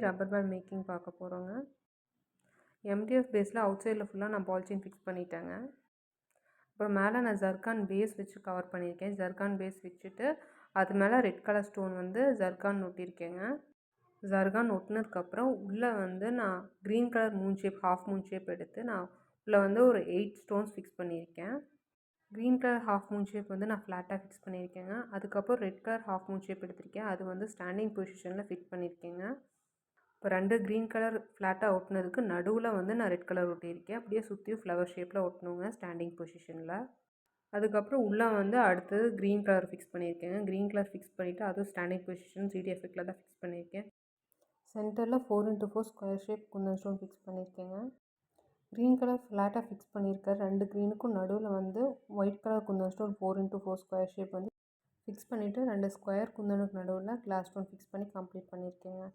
Rubber band making பார்க்க போகிறோங்க. MDF பேஸில் அவுட் சைடில் ஃபுல்லாக நான் பால்செயின் ஃபிக்ஸ் பண்ணிட்டேங்க. அப்புறம் மேலே நான் ஜர்கான் பேஸ் வச்சு கவர் பண்ணியிருக்கேன். ஜர்கான் பேஸ் வச்சுட்டு அது மேலே ரெட் கலர் ஸ்டோன் வந்து ஜர்கான் ஒட்டியிருக்கேங்க. ஜர்கான் ஒட்டினதுக்கப்புறம் உள்ளே வந்து நான் green colour Moon shape, half Moon shape எடுத்து நான் உள்ளே வந்து ஒரு 8 ஸ்டோன்ஸ் ஃபிக்ஸ் பண்ணியிருக்கேன். Green colour half Moon shape வந்து நான் ஃப்ளாட்டாக ஃபிக்ஸ் பண்ணியிருக்கேங்க. அதுக்கப்புறம் red colour half Moon shape எடுத்திருக்கேன். அது வந்து ஸ்டாண்டிங் பொசிஷனில் ஃபிட் பண்ணியிருக்கேங்க. இப்போ 2 க்ரீன் கலர் ஃப்ளாட்டாக ஒட்டினதுக்கு நடுவில் வந்து நான் ரெட் கலர் ஒட்டியிருக்கேன். அப்படியே சுற்றியும் ஃப்ளவர் ஷேப்பில் ஒட்டணுங்க ஸ்டாண்டிங் பொசிஷனில். அதுக்கப்புறம் உள்ளே வந்து அடுத்தது க்ரீன் கலர் ஃபிக்ஸ் பண்ணியிருக்கேங்க. க்ரீன் கலர் ஃபிக்ஸ் பண்ணிவிட்டு அதுவும் ஸ்டாண்டிங் பொசிஷன் 3D எஃபெக்டில் தான் ஃபிக்ஸ் பண்ணியிருக்கேன். சென்டரில் 4x4 square shape kundan stone fix பண்ணியிருக்கேங்க. க்ரீன் கலர் ஃப்ளாட்டாக ஃபிக்ஸ் பண்ணியிருக்க 2 க்ரீனுக்கும் நடுவில் வந்து white colour kundan stone 4x4 square shape வந்து ஃபிக்ஸ் பண்ணிவிட்டு 2 ஸ்கொயர் குந்தனுக்கு நடுவில் கிளாஸ் ஸ்டோன் ஃபிக்ஸ் பண்ணி கம்ப்ளீட் பண்ணியிருக்கேங்க.